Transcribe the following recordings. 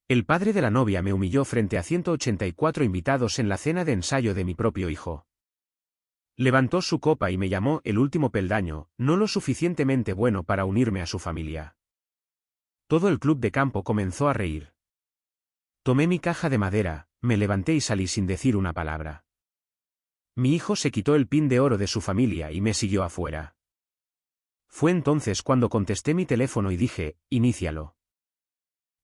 El padre de la novia me humilló frente a 184 invitados en la cena de ensayo de mi propio hijo. Levantó su copa y me llamó el último peldaño, no lo suficientemente bueno para unirme a su familia. Todo el club de campo comenzó a reír. Tomé mi caja de madera, me levanté y salí sin decir una palabra. Mi hijo se quitó el pin de oro de su familia y me siguió afuera. Fue entonces cuando contesté mi teléfono y dije, inícialo.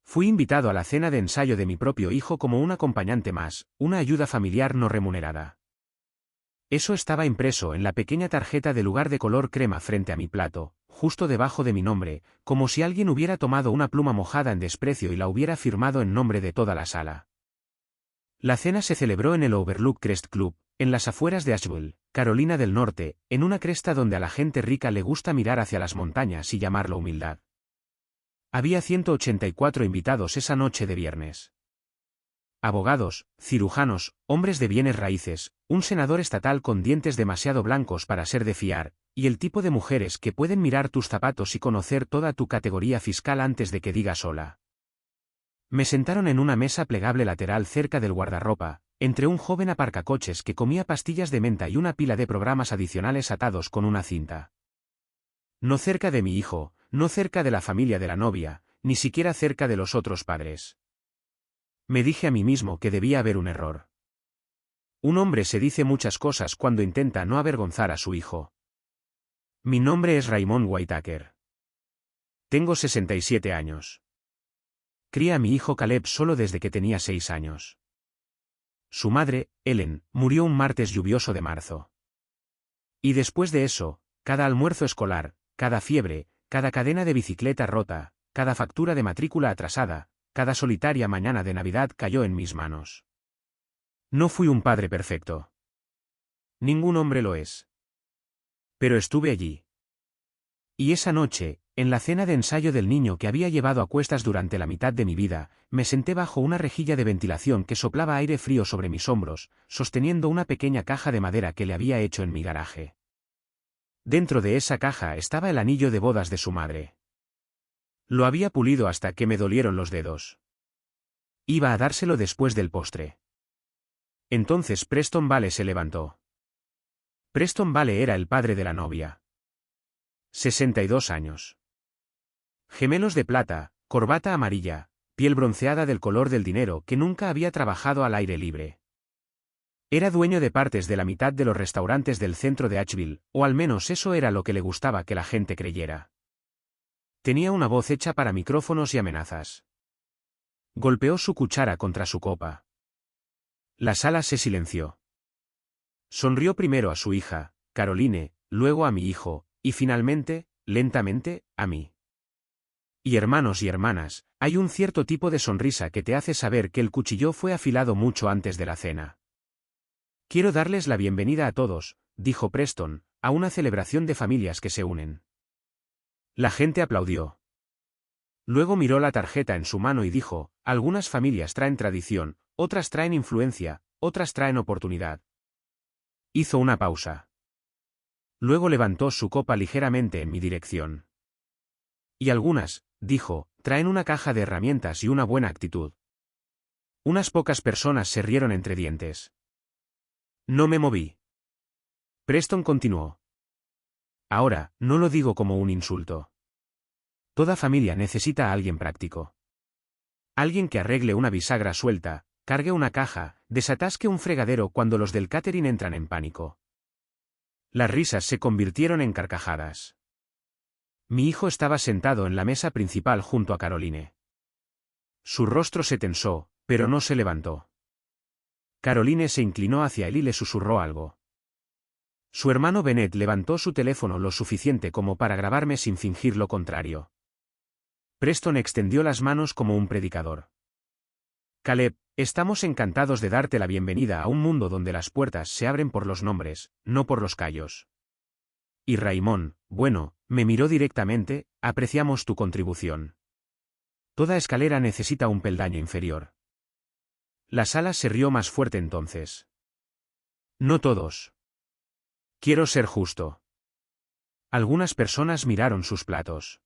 Fui invitado a la cena de ensayo de mi propio hijo como un acompañante más, una ayuda familiar no remunerada. Eso estaba impreso en la pequeña tarjeta de lugar de color crema frente a mi plato, justo debajo de mi nombre, como si alguien hubiera tomado una pluma mojada en desprecio y la hubiera firmado en nombre de toda la sala. La cena se celebró en el Overlook Crest Club, en las afueras de Asheville, Carolina del Norte, en una cresta donde a la gente rica le gusta mirar hacia las montañas y llamarlo humildad. Había 184 invitados esa noche de viernes. Abogados, cirujanos, hombres de bienes raíces, un senador estatal con dientes demasiado blancos para ser de fiar, y el tipo de mujeres que pueden mirar tus zapatos y conocer toda tu categoría fiscal antes de que digas hola. Me sentaron en una mesa plegable lateral cerca del guardarropa, entre un joven aparcacoches que comía pastillas de menta y una pila de programas adicionales atados con una cinta. No cerca de mi hijo, no cerca de la familia de la novia, ni siquiera cerca de los otros padres. Me dije a mí mismo que debía haber un error. Un hombre se dice muchas cosas cuando intenta no avergonzar a su hijo. Mi nombre es Raymond Whitaker. Tengo 67 años. Crié a mi hijo Caleb solo desde que tenía 6 años. Su madre, Ellen, murió un martes lluvioso de marzo. Y después de eso, cada almuerzo escolar, cada fiebre, cada cadena de bicicleta rota, cada factura de matrícula atrasada, cada solitaria mañana de Navidad cayó en mis manos. No fui un padre perfecto. Ningún hombre lo es. Pero estuve allí. Y esa noche, en la cena de ensayo del niño que había llevado a cuestas durante la mitad de mi vida, me senté bajo una rejilla de ventilación que soplaba aire frío sobre mis hombros, sosteniendo una pequeña caja de madera que le había hecho en mi garaje. Dentro de esa caja estaba el anillo de bodas de su madre. Lo había pulido hasta que me dolieron los dedos. Iba a dárselo después del postre. Entonces Preston Vale se levantó. Preston Vale era el padre de la novia. 62 años. Gemelos de plata, corbata amarilla, piel bronceada del color del dinero que nunca había trabajado al aire libre. Era dueño de partes de la mitad de los restaurantes del centro de Asheville, o al menos eso era lo que le gustaba que la gente creyera. Tenía una voz hecha para micrófonos y amenazas. Golpeó su cuchara contra su copa. La sala se silenció. Sonrió primero a su hija, Caroline, luego a mi hijo, y finalmente, lentamente, a mí. Y hermanos y hermanas, hay un cierto tipo de sonrisa que te hace saber que el cuchillo fue afilado mucho antes de la cena. Quiero darles la bienvenida a todos, dijo Preston, a una celebración de familias que se unen. La gente aplaudió. Luego miró la tarjeta en su mano y dijo, algunas familias traen tradición, otras traen influencia, otras traen oportunidad. Hizo una pausa. Luego levantó su copa ligeramente en mi dirección. Y algunas, dijo, traen una caja de herramientas y una buena actitud. Unas pocas personas se rieron entre dientes. No me moví. Preston continuó. Ahora, no lo digo como un insulto. Toda familia necesita a alguien práctico. Alguien que arregle una bisagra suelta, cargue una caja, desatasque un fregadero cuando los del catering entran en pánico. Las risas se convirtieron en carcajadas. Mi hijo estaba sentado en la mesa principal junto a Caroline. Su rostro se tensó, pero no se levantó. Caroline se inclinó hacia él y le susurró algo. Su hermano Bennett levantó su teléfono lo suficiente como para grabarme sin fingir lo contrario. Preston extendió las manos como un predicador. Caleb, estamos encantados de darte la bienvenida a un mundo donde las puertas se abren por los nombres, no por los callos. Y Raymond, bueno, me miró directamente, apreciamos tu contribución. Toda escalera necesita un peldaño inferior. La sala se rió más fuerte entonces. No todos. Quiero ser justo. Algunas personas miraron sus platos.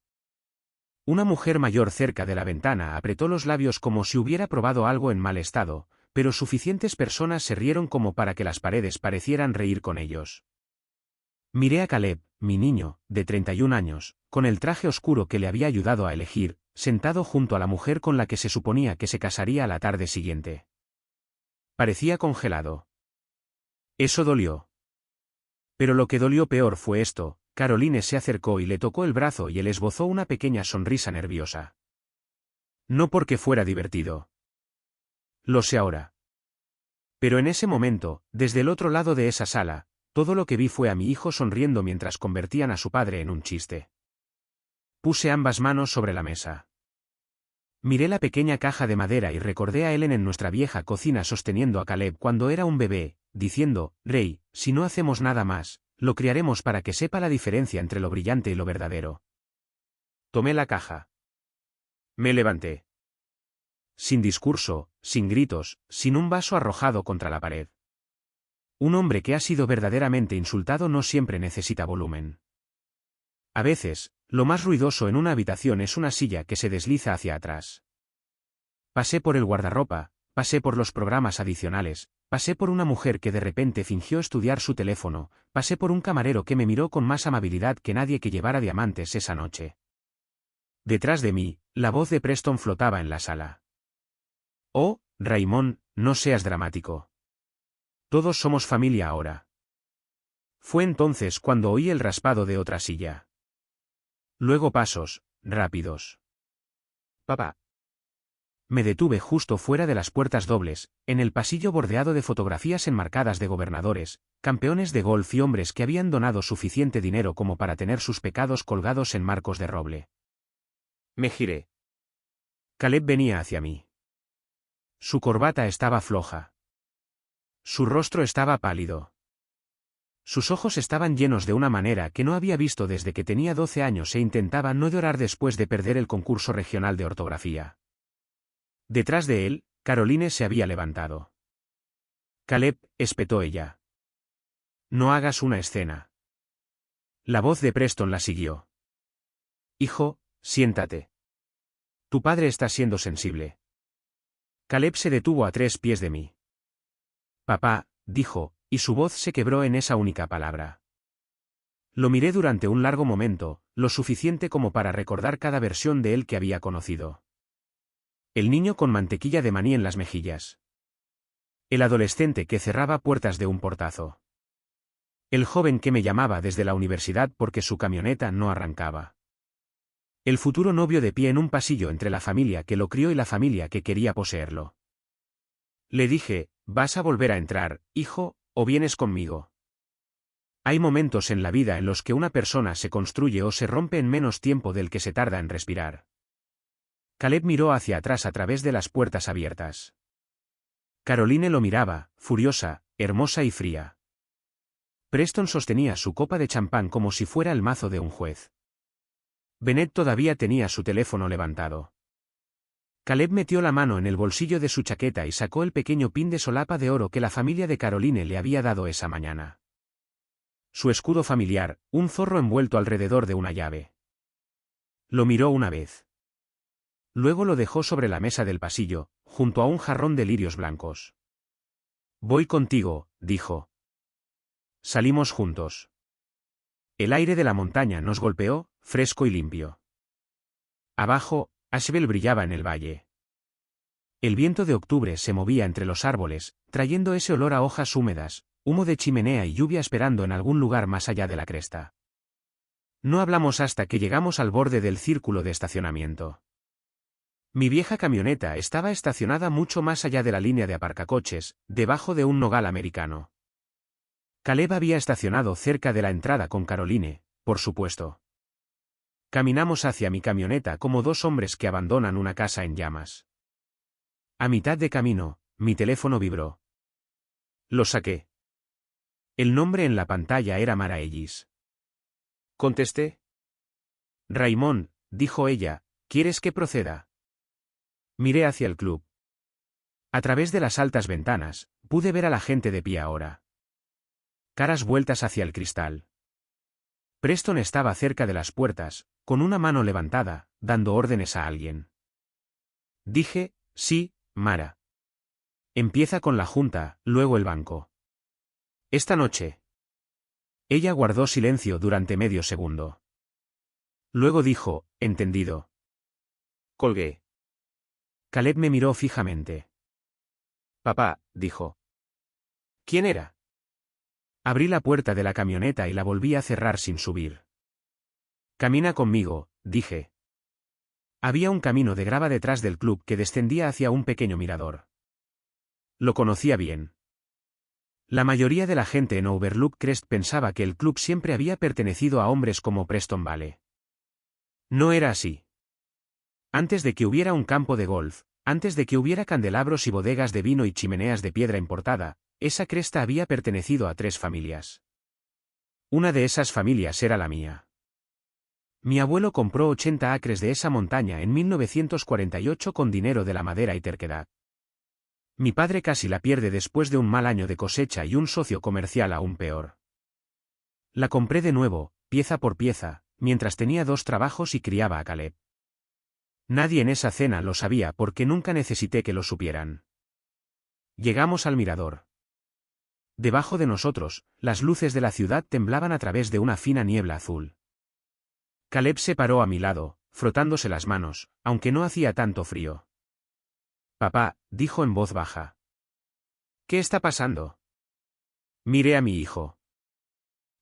Una mujer mayor cerca de la ventana apretó los labios como si hubiera probado algo en mal estado, pero suficientes personas se rieron como para que las paredes parecieran reír con ellos. Miré a Caleb, mi niño, de 31 años, con el traje oscuro que le había ayudado a elegir, sentado junto a la mujer con la que se suponía que se casaría a la tarde siguiente. Parecía congelado. Eso dolió. Pero lo que dolió peor fue esto: Caroline se acercó y le tocó el brazo y él esbozó una pequeña sonrisa nerviosa. No porque fuera divertido. Lo sé ahora. Pero en ese momento, desde el otro lado de esa sala, todo lo que vi fue a mi hijo sonriendo mientras convertían a su padre en un chiste. Puse ambas manos sobre la mesa. Miré la pequeña caja de madera y recordé a Ellen en nuestra vieja cocina sosteniendo a Caleb cuando era un bebé, diciendo: Rey, si no hacemos nada más, lo criaremos para que sepa la diferencia entre lo brillante y lo verdadero. Tomé la caja. Me levanté. Sin discurso, sin gritos, sin un vaso arrojado contra la pared. Un hombre que ha sido verdaderamente insultado no siempre necesita volumen. A veces, lo más ruidoso en una habitación es una silla que se desliza hacia atrás. Pasé por el guardarropa, pasé por los programas adicionales, pasé por una mujer que de repente fingió estudiar su teléfono, pasé por un camarero que me miró con más amabilidad que nadie que llevara diamantes esa noche. Detrás de mí, la voz de Preston flotaba en la sala. Oh, Raymond, no seas dramático. Todos somos familia ahora. Fue entonces cuando oí el raspado de otra silla. Luego pasos, rápidos. Papá. Me detuve justo fuera de las puertas dobles, en el pasillo bordeado de fotografías enmarcadas de gobernadores, campeones de golf y hombres que habían donado suficiente dinero como para tener sus pecados colgados en marcos de roble. Me giré. Caleb venía hacia mí. Su corbata estaba floja. Su rostro estaba pálido. Sus ojos estaban llenos de una manera que no había visto desde que tenía 12 años e intentaba no llorar después de perder el concurso regional de ortografía. Detrás de él, Caroline se había levantado. Caleb, espetó ella. No hagas una escena. La voz de Preston la siguió. Hijo, siéntate. Tu padre está siendo sensible. Caleb se detuvo a 3 pies de mí. Papá, dijo, y su voz se quebró en esa única palabra. Lo miré durante un largo momento, lo suficiente como para recordar cada versión de él que había conocido. El niño con mantequilla de maní en las mejillas. El adolescente que cerraba puertas de un portazo. El joven que me llamaba desde la universidad porque su camioneta no arrancaba. El futuro novio de pie en un pasillo entre la familia que lo crió y la familia que quería poseerlo. Le dije: ¿vas a volver a entrar, hijo, o vienes conmigo? Hay momentos en la vida en los que una persona se construye o se rompe en menos tiempo del que se tarda en respirar. Caleb miró hacia atrás a través de las puertas abiertas. Caroline lo miraba, furiosa, hermosa y fría. Preston sostenía su copa de champán como si fuera el mazo de un juez. Bennett todavía tenía su teléfono levantado. Caleb metió la mano en el bolsillo de su chaqueta y sacó el pequeño pin de solapa de oro que la familia de Caroline le había dado esa mañana. Su escudo familiar, un zorro envuelto alrededor de una llave. Lo miró una vez. Luego lo dejó sobre la mesa del pasillo, junto a un jarrón de lirios blancos. Voy contigo, dijo. Salimos juntos. El aire de la montaña nos golpeó, fresco y limpio. Abajo, Asheville brillaba en el valle. El viento de octubre se movía entre los árboles, trayendo ese olor a hojas húmedas, humo de chimenea y lluvia esperando en algún lugar más allá de la cresta. No hablamos hasta que llegamos al borde del círculo de estacionamiento. Mi vieja camioneta estaba estacionada mucho más allá de la línea de aparcacoches, debajo de un nogal americano. Caleb había estacionado cerca de la entrada con Caroline, por supuesto. Caminamos hacia mi camioneta como dos hombres que abandonan una casa en llamas. A mitad de camino, mi teléfono vibró. Lo saqué. El nombre en la pantalla era Mara Ellis. Contesté. Raymond, dijo ella, ¿quieres que proceda? Miré hacia el club. A través de las altas ventanas, pude ver a la gente de pie ahora. Caras vueltas hacia el cristal. Preston estaba cerca de las puertas, con una mano levantada, dando órdenes a alguien. Dije, sí, Mara. Empieza con la junta, luego el banco. Esta noche. Ella guardó silencio durante medio segundo. Luego dijo, entendido. Colgué. Caleb me miró fijamente. Papá, dijo. ¿Quién era? Abrí la puerta de la camioneta y la volví a cerrar sin subir. Camina conmigo, dije. Había un camino de grava detrás del club que descendía hacia un pequeño mirador. Lo conocía bien. La mayoría de la gente en Overlook Crest pensaba que el club siempre había pertenecido a hombres como Preston Vale. No era así. Antes de que hubiera un campo de golf, antes de que hubiera candelabros y bodegas de vino y chimeneas de piedra importada, esa cresta había pertenecido a 3 familias. Una de esas familias era la mía. Mi abuelo compró 80 acres de esa montaña en 1948 con dinero de la madera y terquedad. Mi padre casi la pierde después de un mal año de cosecha y un socio comercial aún peor. La compré de nuevo, pieza por pieza, mientras tenía 2 trabajos y criaba a Caleb. Nadie en esa cena lo sabía porque nunca necesité que lo supieran. Llegamos al mirador. Debajo de nosotros, las luces de la ciudad temblaban a través de una fina niebla azul. Caleb se paró a mi lado, frotándose las manos, aunque no hacía tanto frío. Papá, dijo en voz baja. ¿Qué está pasando? Miré a mi hijo.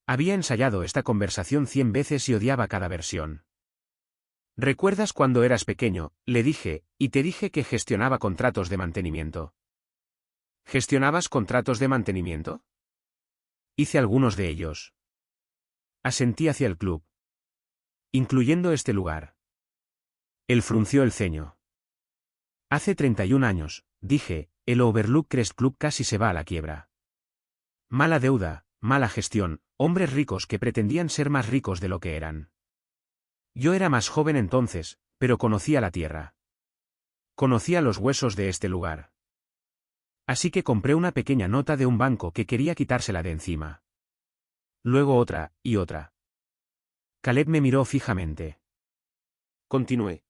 Había ensayado esta conversación 100 veces y odiaba cada versión. ¿Recuerdas cuando eras pequeño? Le dije, y te dije que gestionaba contratos de mantenimiento. ¿Gestionabas contratos de mantenimiento? Hice algunos de ellos. Asentí hacia el club. Incluyendo este lugar. Él frunció el ceño. Hace 31 años, dije, el Overlook Crest Club casi se va a la quiebra. Mala deuda, mala gestión, hombres ricos que pretendían ser más ricos de lo que eran. Yo era más joven entonces, pero conocía la tierra. Conocía los huesos de este lugar. Así que compré una pequeña nota de un banco que quería quitársela de encima. Luego otra, y otra. Caleb me miró fijamente. Continué.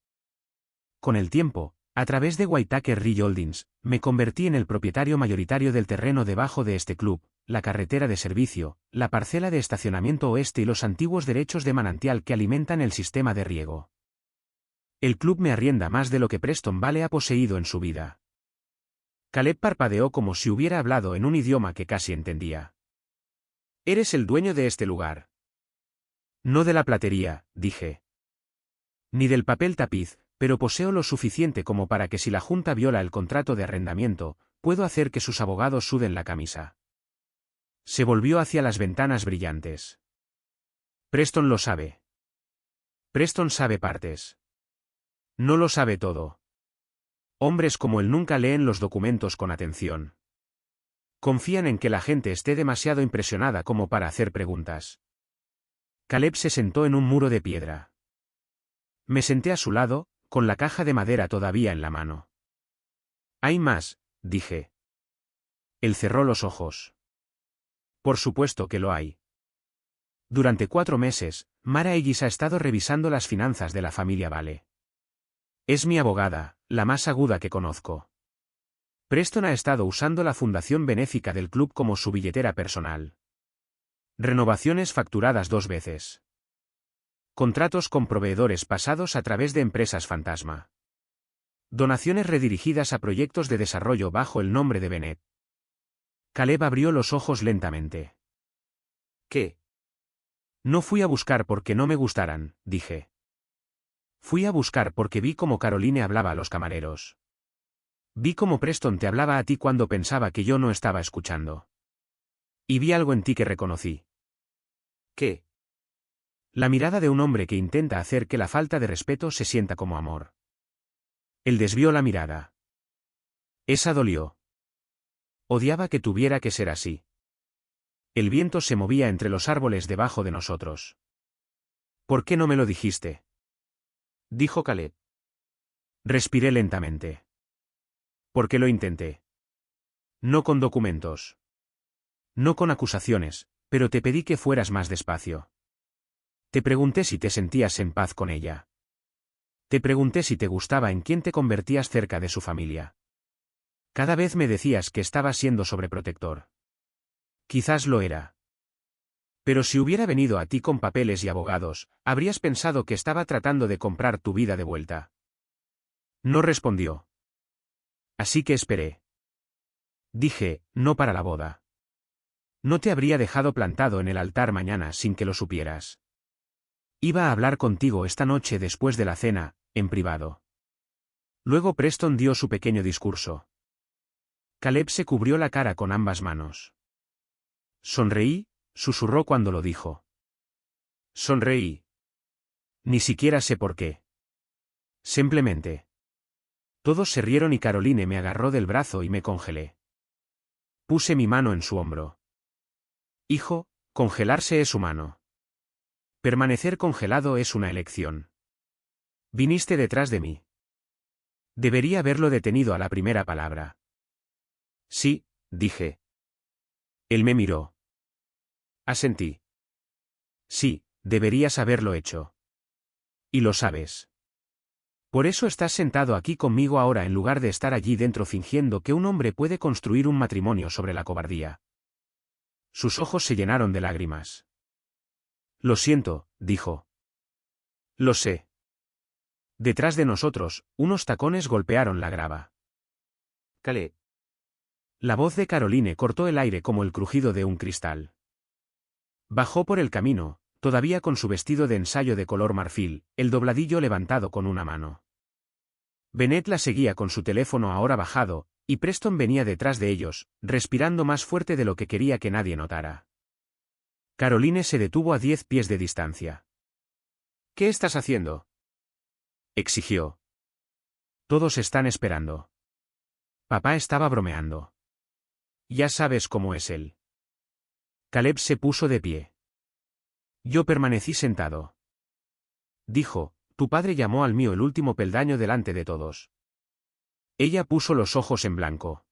Con el tiempo, a través de Whitaker Ridge Holdings, me convertí en el propietario mayoritario del terreno debajo de este club, la carretera de servicio, la parcela de estacionamiento oeste y los antiguos derechos de manantial que alimentan el sistema de riego. El club me arrienda más de lo que Preston Vale ha poseído en su vida. Caleb parpadeó como si hubiera hablado en un idioma que casi entendía. ¿Eres el dueño de este lugar? No de la platería, dije. Ni del papel tapiz, pero poseo lo suficiente como para que si la Junta viola el contrato de arrendamiento, puedo hacer que sus abogados suden la camisa. Se volvió hacia las ventanas brillantes. Preston lo sabe. Preston sabe partes. No lo sabe todo. Hombres como él nunca leen los documentos con atención. Confían en que la gente esté demasiado impresionada como para hacer preguntas. Caleb se sentó en un muro de piedra. Me senté a su lado, con la caja de madera todavía en la mano. Hay más, dije. Él cerró los ojos. Por supuesto que lo hay. Durante 4 meses, Mara Ellis ha estado revisando las finanzas de la familia Vale. Es mi abogada, la más aguda que conozco. Preston ha estado usando la fundación benéfica del club como su billetera personal. Renovaciones facturadas 2 veces. Contratos con proveedores pasados a través de empresas fantasma. Donaciones redirigidas a proyectos de desarrollo bajo el nombre de Bennett. Caleb abrió los ojos lentamente. ¿Qué? No fui a buscar porque no me gustaran, dije. Fui a buscar porque vi cómo Caroline hablaba a los camareros. Vi cómo Preston te hablaba a ti cuando pensaba que yo no estaba escuchando. Y vi algo en ti que reconocí. ¿Qué? La mirada de un hombre que intenta hacer que la falta de respeto se sienta como amor. Él desvió la mirada. Esa dolió. Odiaba que tuviera que ser así. El viento se movía entre los árboles debajo de nosotros. ¿Por qué no me lo dijiste? Dijo Caleb. Respiré lentamente. Porque lo intenté. No con documentos. No con acusaciones, pero te pedí que fueras más despacio. Te pregunté si te sentías en paz con ella. Te pregunté si te gustaba en quién te convertías cerca de su familia. Cada vez me decías que estaba siendo sobreprotector. Quizás lo era. Pero si hubiera venido a ti con papeles y abogados, habrías pensado que estaba tratando de comprar tu vida de vuelta. No respondió. Así que esperé. Dije, no para la boda. No te habría dejado plantado en el altar mañana sin que lo supieras. Iba a hablar contigo esta noche después de la cena, en privado. Luego Preston dio su pequeño discurso. Caleb se cubrió la cara con ambas manos. Sonreí, susurró cuando lo dijo. Sonreí. Ni siquiera sé por qué. Simplemente. Todos se rieron y Caroline me agarró del brazo y me congelé. Puse mi mano en su hombro. Hijo, congelarse es humano. Permanecer congelado es una elección. Viniste detrás de mí. Debería haberlo detenido a la primera palabra. Sí, dije. Él me miró. Asentí. Sí, deberías haberlo hecho. Y lo sabes. Por eso estás sentado aquí conmigo ahora en lugar de estar allí dentro fingiendo que un hombre puede construir un matrimonio sobre la cobardía. Sus ojos se llenaron de lágrimas. Lo siento, dijo. Lo sé. Detrás de nosotros, unos tacones golpearon la grava. Calé. La voz de Caroline cortó el aire como el crujido de un cristal. Bajó por el camino, todavía con su vestido de ensayo de color marfil, el dobladillo levantado con una mano. Bennett la seguía con su teléfono ahora bajado, y Preston venía detrás de ellos, respirando más fuerte de lo que quería que nadie notara. Caroline se detuvo a 10 pies de distancia. ¿Qué estás haciendo?, exigió. Todos están esperando. Papá estaba bromeando. Ya sabes cómo es él. Caleb se puso de pie. Yo permanecí sentado. Dijo, tu padre llamó al mío el último peldaño delante de todos. Ella puso los ojos en blanco.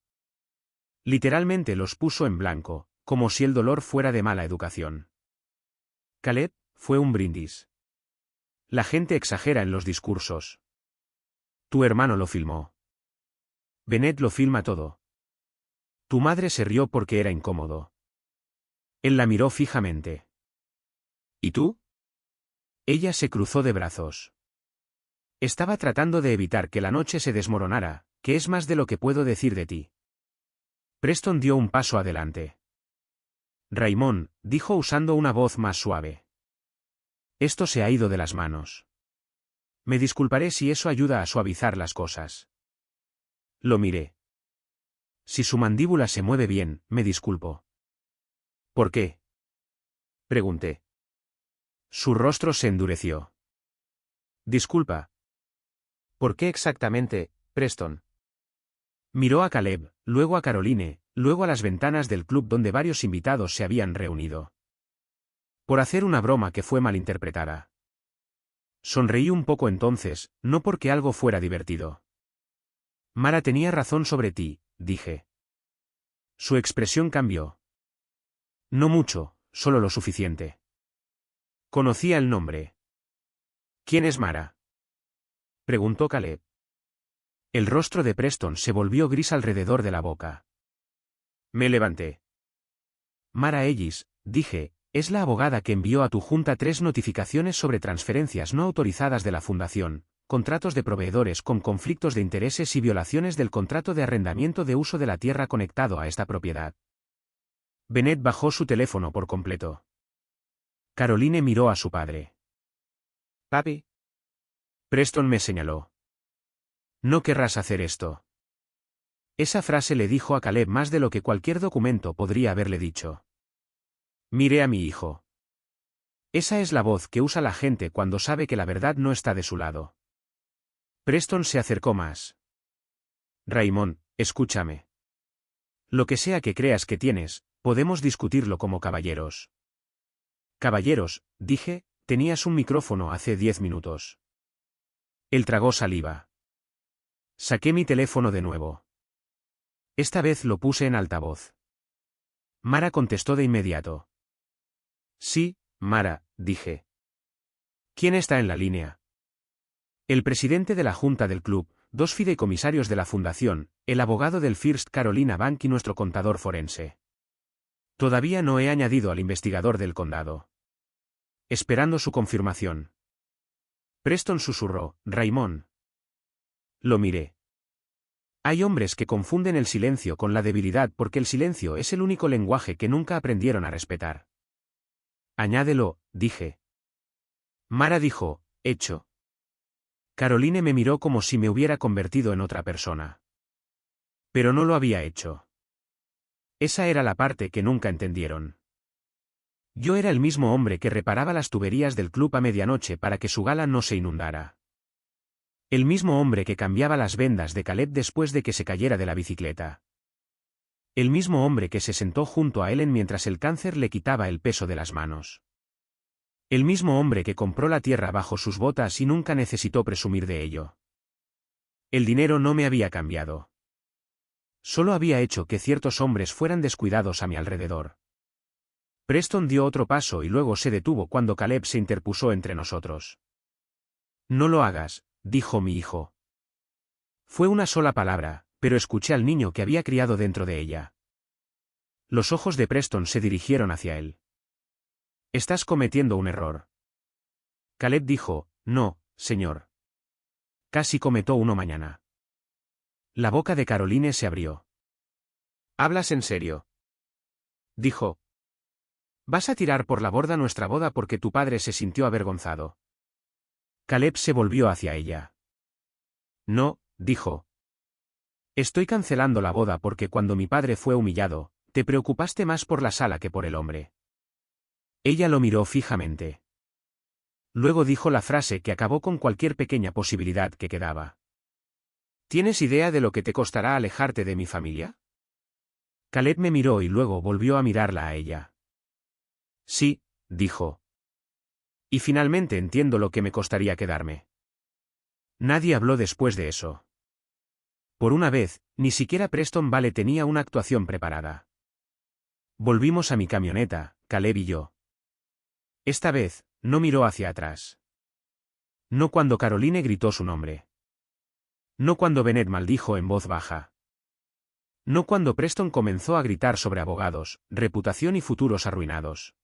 Literalmente los puso en blanco, como si el dolor fuera de mala educación. Caleb, fue un brindis. La gente exagera en los discursos. Tu hermano lo filmó. Bennett lo filma todo. Tu madre se rió porque era incómodo. Él la miró fijamente. ¿Y tú? Ella se cruzó de brazos. Estaba tratando de evitar que la noche se desmoronara, que es más de lo que puedo decir de ti. Preston dio un paso adelante. Raymond, dijo usando una voz más suave. Esto se ha ido de las manos. Me disculparé si eso ayuda a suavizar las cosas. Lo miré. Si su mandíbula se mueve bien, me disculpo. ¿Por qué?, pregunté. Su rostro se endureció. Disculpa. ¿Por qué exactamente, Preston? Miró a Caleb, luego a Caroline, luego a las ventanas del club donde varios invitados se habían reunido. Por hacer una broma que fue malinterpretada. Sonreí un poco entonces, no porque algo fuera divertido. Mara tenía razón sobre ti, dije. Su expresión cambió. No mucho, solo lo suficiente. Conocía el nombre. ¿Quién es Mara?, preguntó Caleb. El rostro de Preston se volvió gris alrededor de la boca. Me levanté. Mara Ellis, dije, es la abogada que envió a tu junta 3 notificaciones sobre transferencias no autorizadas de la fundación, contratos de proveedores con conflictos de intereses y violaciones del contrato de arrendamiento de uso de la tierra conectado a esta propiedad. Bennett bajó su teléfono por completo. Caroline miró a su padre. Papi. Preston me señaló. No querrás hacer esto. Esa frase le dijo a Caleb más de lo que cualquier documento podría haberle dicho. Miré a mi hijo. Esa es la voz que usa la gente cuando sabe que la verdad no está de su lado. Preston se acercó más. Raymond, escúchame. Lo que sea que creas que tienes, podemos discutirlo como caballeros. Caballeros, dije, tenías un micrófono hace 10 minutos. Él tragó saliva. Saqué mi teléfono de nuevo. Esta vez lo puse en altavoz. Mara contestó de inmediato. Sí, Mara, dije. ¿Quién está en la línea? El presidente de la junta del club, 2 fideicomisarios de la fundación, el abogado del First Carolina Bank y nuestro contador forense. Todavía no he añadido al investigador del condado. Esperando su confirmación. Preston susurró, Raymond. Lo miré. Hay hombres que confunden el silencio con la debilidad porque el silencio es el único lenguaje que nunca aprendieron a respetar. Añádelo, dije. Mara dijo, hecho. Caroline me miró como si me hubiera convertido en otra persona. Pero no lo había hecho. Esa era la parte que nunca entendieron. Yo era el mismo hombre que reparaba las tuberías del club a medianoche para que su gala no se inundara. El mismo hombre que cambiaba las vendas de Caleb después de que se cayera de la bicicleta. El mismo hombre que se sentó junto a Ellen mientras el cáncer le quitaba el peso de las manos. El mismo hombre que compró la tierra bajo sus botas y nunca necesitó presumir de ello. El dinero no me había cambiado. Solo había hecho que ciertos hombres fueran descuidados a mi alrededor. Preston dio otro paso y luego se detuvo cuando Caleb se interpuso entre nosotros. No lo hagas, dijo mi hijo. Fue una sola palabra, pero escuché al niño que había criado dentro de ella. Los ojos de Preston se dirigieron hacia él. Estás cometiendo un error. Caleb dijo, no, señor. Casi cometó uno mañana. La boca de Caroline se abrió. ¿Hablas en serio? Dijo. ¿Vas a tirar por la borda nuestra boda porque tu padre se sintió avergonzado? Caleb se volvió hacia ella. No, dijo. Estoy cancelando la boda porque cuando mi padre fue humillado, te preocupaste más por la sala que por el hombre. Ella lo miró fijamente. Luego dijo la frase que acabó con cualquier pequeña posibilidad que quedaba. ¿Tienes idea de lo que te costará alejarte de mi familia? Caleb me miró y luego volvió a mirarla a ella. Sí, dijo. Y finalmente entiendo lo que me costaría quedarme. Nadie habló después de eso. Por una vez, ni siquiera Preston Vale tenía una actuación preparada. Volvimos a mi camioneta, Caleb y yo. Esta vez, no miró hacia atrás. No cuando Caroline gritó su nombre. No cuando Bennett maldijo en voz baja. No cuando Preston comenzó a gritar sobre abogados, reputación y futuros arruinados.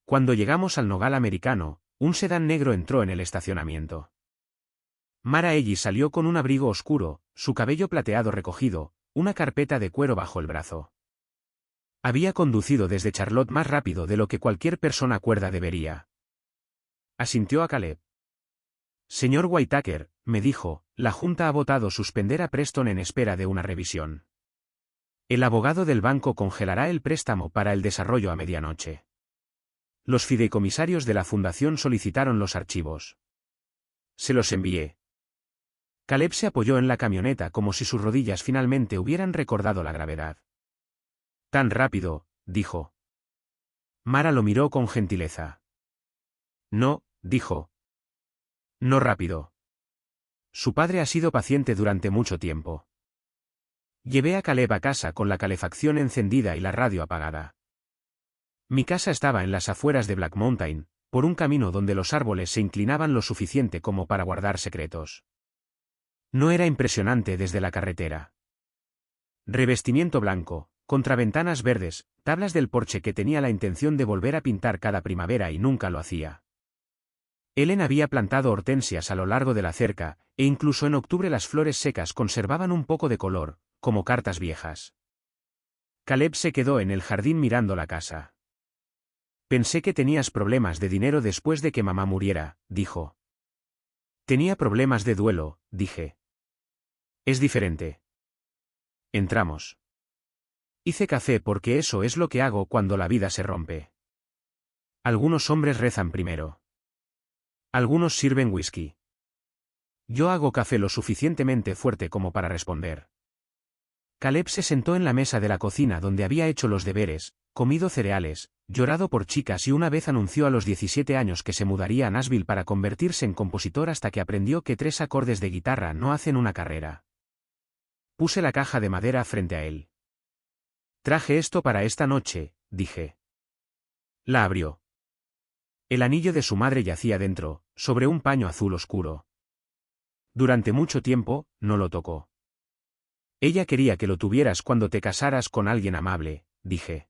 Cuando llegamos al nogal americano, un sedán negro entró en el estacionamiento. Mara Ellis salió con un abrigo oscuro, su cabello plateado recogido, una carpeta de cuero bajo el brazo. Había conducido desde Charlotte más rápido de lo que cualquier persona cuerda debería. Asintió a Caleb. Señor Whitaker, me dijo, la Junta ha votado suspender a Preston en espera de una revisión. El abogado del banco congelará el préstamo para el desarrollo a medianoche. Los fideicomisarios de la fundación solicitaron los archivos. Se los envié. Caleb se apoyó en la camioneta como si sus rodillas finalmente hubieran recordado la gravedad. Tan rápido, dijo. Mara lo miró con gentileza. No, dijo. No rápido. Su padre ha sido paciente durante mucho tiempo. Llevé a Caleb a casa con la calefacción encendida y la radio apagada. Mi casa estaba en las afueras de Black Mountain, por un camino donde los árboles se inclinaban lo suficiente como para guardar secretos. No era impresionante desde la carretera. Revestimiento blanco, contraventanas verdes, tablas del porche que tenía la intención de volver a pintar cada primavera y nunca lo hacía. Ellen había plantado hortensias a lo largo de la cerca, e incluso en octubre las flores secas conservaban un poco de color, como cartas viejas. Caleb se quedó en el jardín mirando la casa. Pensé que tenías problemas de dinero después de que mamá muriera, dijo. Tenía problemas de duelo, dije. Es diferente. Entramos. Hice café porque eso es lo que hago cuando la vida se rompe. Algunos hombres rezan primero. Algunos sirven whisky. Yo hago café lo suficientemente fuerte como para responder. Caleb se sentó en la mesa de la cocina donde había hecho los deberes, comido cereales, llorado por chicas y una vez anunció a los 17 años que se mudaría a Nashville para convertirse en compositor hasta que aprendió que 3 acordes de guitarra no hacen una carrera. Puse la caja de madera frente a él. Traje esto para esta noche, dije. La abrió. El anillo de su madre yacía dentro, sobre un paño azul oscuro. Durante mucho tiempo, no lo tocó. Ella quería que lo tuvieras cuando te casaras con alguien amable, dije.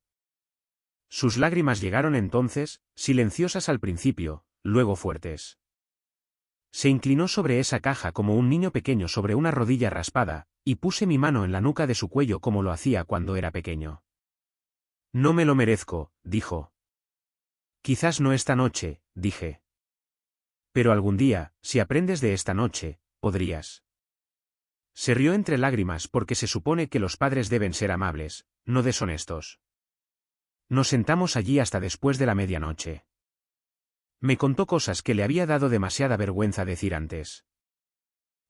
Sus lágrimas llegaron entonces, silenciosas al principio, luego fuertes. Se inclinó sobre esa caja como un niño pequeño sobre una rodilla raspada, y puse mi mano en la nuca de su cuello como lo hacía cuando era pequeño. No me lo merezco, dijo. Quizás no esta noche, dije. Pero algún día, si aprendes de esta noche, podrías. Se rió entre lágrimas porque se supone que los padres deben ser amables, no deshonestos. Nos sentamos allí hasta después de la medianoche. Me contó cosas que le había dado demasiada vergüenza decir antes.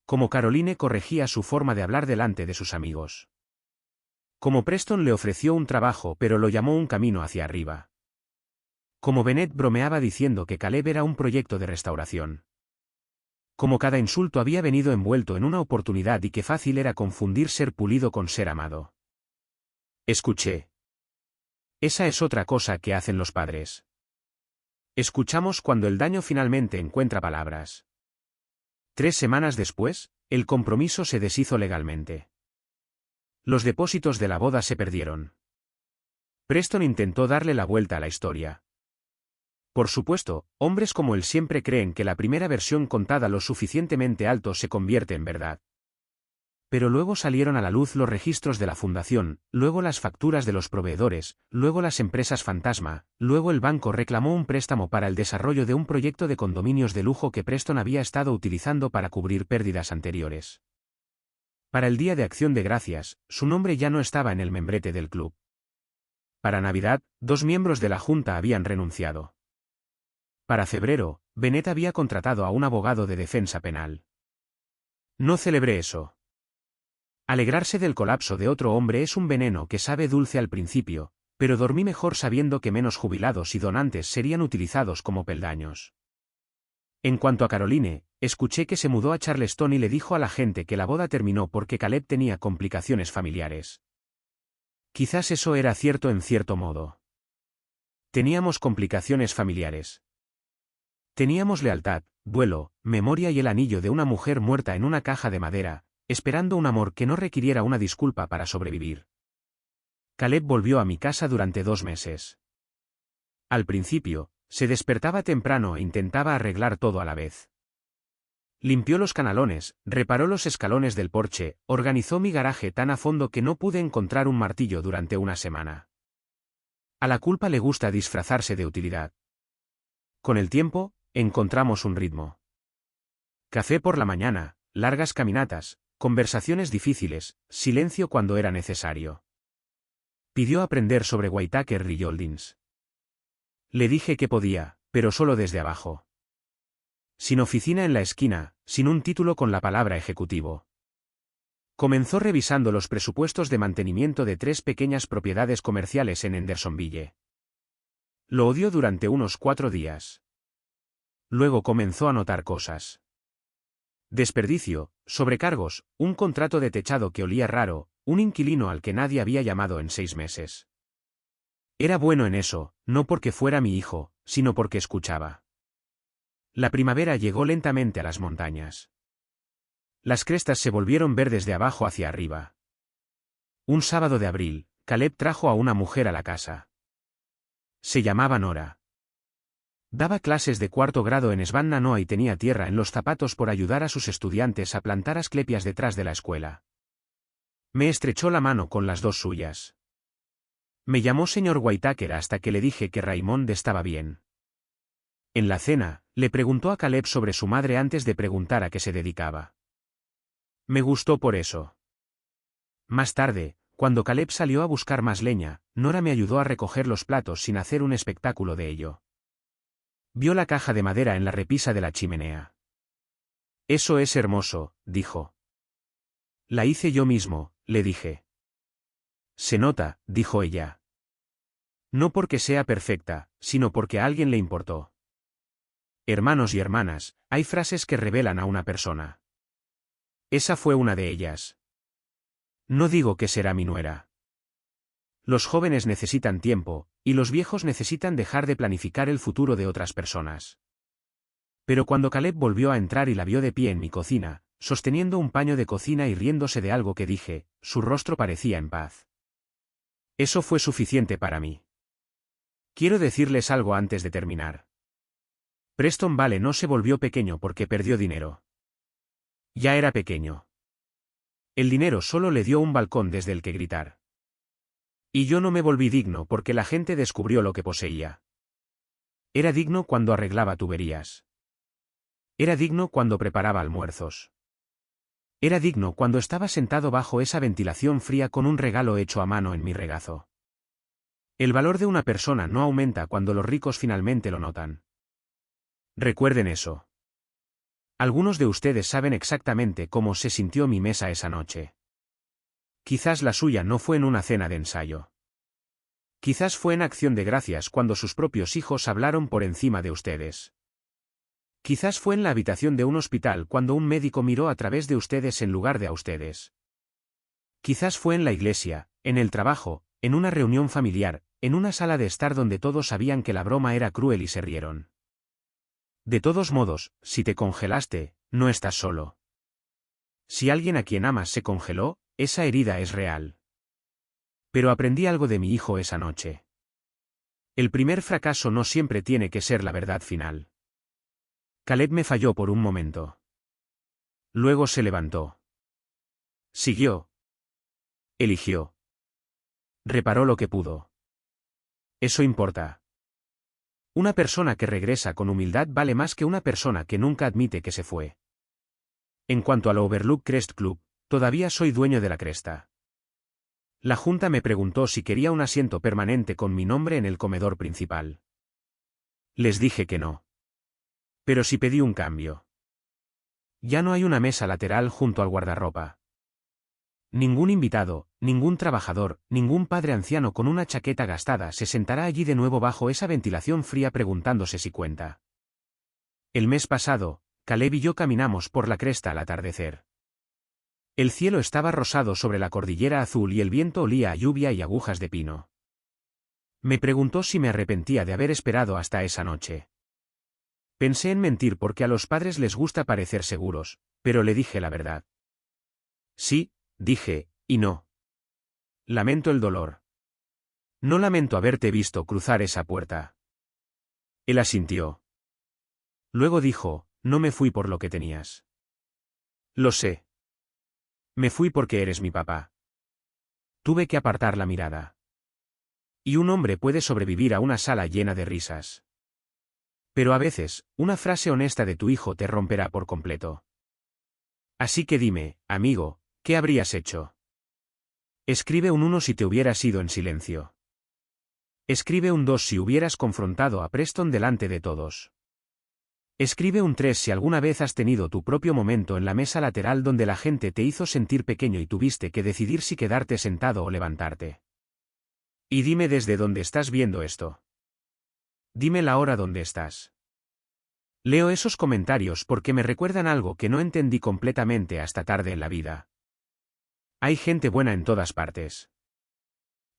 Como Caroline corregía su forma de hablar delante de sus amigos. Como Preston le ofreció un trabajo pero lo llamó un camino hacia arriba. Como Bennett bromeaba diciendo que Caleb era un proyecto de restauración. Como cada insulto había venido envuelto en una oportunidad y que fácil era confundir ser pulido con ser amado. Escuché. Esa es otra cosa que hacen los padres. Escuchamos cuando el daño finalmente encuentra palabras. 3 semanas después, el compromiso se deshizo legalmente. Los depósitos de la boda se perdieron. Preston intentó darle la vuelta a la historia. Por supuesto, hombres como él siempre creen que la primera versión contada lo suficientemente alto se convierte en verdad. Pero luego salieron a la luz los registros de la fundación, luego las facturas de los proveedores, luego las empresas fantasma, luego el banco reclamó un préstamo para el desarrollo de un proyecto de condominios de lujo que Preston había estado utilizando para cubrir pérdidas anteriores. Para el Día de Acción de Gracias, su nombre ya no estaba en el membrete del club. Para Navidad, 2 miembros de la junta habían renunciado. Para febrero, Bennett había contratado a un abogado de defensa penal. No celebré eso. Alegrarse del colapso de otro hombre es un veneno que sabe dulce al principio, pero dormí mejor sabiendo que menos jubilados y donantes serían utilizados como peldaños. En cuanto a Caroline, escuché que se mudó a Charleston y le dijo a la gente que la boda terminó porque Caleb tenía complicaciones familiares. Quizás eso era cierto en cierto modo. Teníamos complicaciones familiares. Teníamos lealtad, duelo, memoria y el anillo de una mujer muerta en una caja de madera, esperando un amor que no requiriera una disculpa para sobrevivir. Caleb volvió a mi casa durante 2 meses. Al principio, se despertaba temprano e intentaba arreglar todo a la vez. Limpió los canalones, reparó los escalones del porche, organizó mi garaje tan a fondo que no pude encontrar un martillo durante una semana. A la culpa le gusta disfrazarse de utilidad. Con el tiempo, encontramos un ritmo. Café por la mañana, largas caminatas, conversaciones difíciles, silencio cuando era necesario. Pidió aprender sobre Whitaker y Holdings. Le dije que podía, pero solo desde abajo. Sin oficina en la esquina, sin un título con la palabra ejecutivo. Comenzó revisando los presupuestos de mantenimiento de 3 pequeñas propiedades comerciales en Hendersonville. Lo odió durante unos 4 días. Luego comenzó a notar cosas. Desperdicio, sobrecargos, un contrato de techado que olía raro, un inquilino al que nadie había llamado en 6 meses. Era bueno en eso, no porque fuera mi hijo, sino porque escuchaba. La primavera llegó lentamente a las montañas. Las crestas se volvieron verdes de abajo hacia arriba. Un sábado de abril, Caleb trajo a una mujer a la casa. Se llamaba Nora. Daba clases de 4º grado en Savannah y tenía tierra en los zapatos por ayudar a sus estudiantes a plantar asclepias detrás de la escuela. Me estrechó la mano con las 2 suyas. Me llamó señor Whitaker hasta que le dije que Raymond estaba bien. En la cena, le preguntó a Caleb sobre su madre antes de preguntar a qué se dedicaba. Me gustó por eso. Más tarde, cuando Caleb salió a buscar más leña, Nora me ayudó a recoger los platos sin hacer un espectáculo de ello. Vio la caja de madera en la repisa de la chimenea. Eso es hermoso, dijo. La hice yo mismo, le dije. Se nota, dijo ella. No porque sea perfecta, sino porque a alguien le importó. Hermanos y hermanas, hay frases que revelan a una persona. Esa fue una de ellas. No digo que será mi nuera. Los jóvenes necesitan tiempo, y los viejos necesitan dejar de planificar el futuro de otras personas. Pero cuando Caleb volvió a entrar y la vio de pie en mi cocina, sosteniendo un paño de cocina y riéndose de algo que dije, su rostro parecía en paz. Eso fue suficiente para mí. Quiero decirles algo antes de terminar. Preston Vale no se volvió pequeño porque perdió dinero. Ya era pequeño. El dinero solo le dio un balcón desde el que gritar. Y yo no me volví digno porque la gente descubrió lo que poseía. Era digno cuando arreglaba tuberías. Era digno cuando preparaba almuerzos. Era digno cuando estaba sentado bajo esa ventilación fría con un regalo hecho a mano en mi regazo. El valor de una persona no aumenta cuando los ricos finalmente lo notan. Recuerden eso. Algunos de ustedes saben exactamente cómo se sintió mi mesa esa noche. Quizás la suya no fue en una cena de ensayo. Quizás fue en acción de gracias cuando sus propios hijos hablaron por encima de ustedes. Quizás fue en la habitación de un hospital cuando un médico miró a través de ustedes en lugar de a ustedes. Quizás fue en la iglesia, en el trabajo, en una reunión familiar, en una sala de estar donde todos sabían que la broma era cruel y se rieron. De todos modos, si te congelaste, no estás solo. Si alguien a quien amas se congeló, esa herida es real. Pero aprendí algo de mi hijo esa noche. El primer fracaso no siempre tiene que ser la verdad final. Caleb me falló por un momento. Luego se levantó. Siguió. Eligió. Reparó lo que pudo. Eso importa. Una persona que regresa con humildad vale más que una persona que nunca admite que se fue. En cuanto al Overlook Crest Club, todavía soy dueño de la cresta. La junta me preguntó si quería un asiento permanente con mi nombre en el comedor principal. Les dije que no. Pero sí pedí un cambio. Ya no hay una mesa lateral junto al guardarropa. Ningún invitado, ningún trabajador, ningún padre anciano con una chaqueta gastada se sentará allí de nuevo bajo esa ventilación fría preguntándose si cuenta. El mes pasado, Caleb y yo caminamos por la cresta al atardecer. El cielo estaba rosado sobre la cordillera azul y el viento olía a lluvia y agujas de pino. Me preguntó si me arrepentía de haber esperado hasta esa noche. Pensé en mentir porque a los padres les gusta parecer seguros, pero le dije la verdad. Sí, dije, y no. Lamento el dolor. No lamento haberte visto cruzar esa puerta. Él asintió. Luego dijo, no me fui por lo que tenías. Lo sé. Me fui porque eres mi papá. Tuve que apartar la mirada. Y un hombre puede sobrevivir a una sala llena de risas. Pero a veces, una frase honesta de tu hijo te romperá por completo. Así que dime, amigo, ¿qué habrías hecho? Escribe un 1 si te hubieras ido en silencio. Escribe un 2 si hubieras confrontado a Preston delante de todos. Escribe un 3 si alguna vez has tenido tu propio momento en la mesa lateral donde la gente te hizo sentir pequeño y tuviste que decidir si quedarte sentado o levantarte. Y dime desde dónde estás viendo esto. Dime la hora donde estás. Leo esos comentarios porque me recuerdan algo que no entendí completamente hasta tarde en la vida. Hay gente buena en todas partes.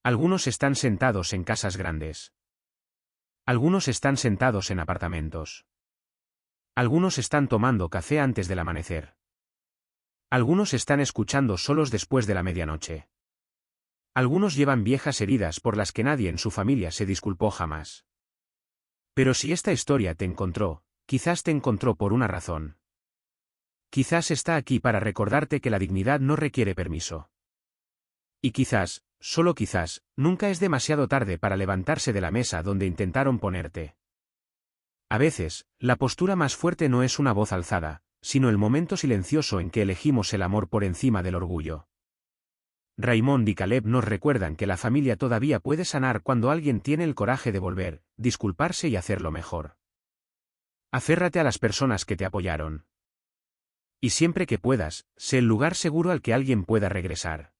Algunos están sentados en casas grandes. Algunos están sentados en apartamentos. Algunos están tomando café antes del amanecer. Algunos están escuchando solos después de la medianoche. Algunos llevan viejas heridas por las que nadie en su familia se disculpó jamás. Pero si esta historia te encontró, quizás te encontró por una razón. Quizás está aquí para recordarte que la dignidad no requiere permiso. Y quizás, solo quizás, nunca es demasiado tarde para levantarse de la mesa donde intentaron ponerte. A veces, la postura más fuerte no es una voz alzada, sino el momento silencioso en que elegimos el amor por encima del orgullo. Raymond y Caleb nos recuerdan que la familia todavía puede sanar cuando alguien tiene el coraje de volver, disculparse y hacerlo mejor. Aférrate a las personas que te apoyaron. Y siempre que puedas, sé el lugar seguro al que alguien pueda regresar.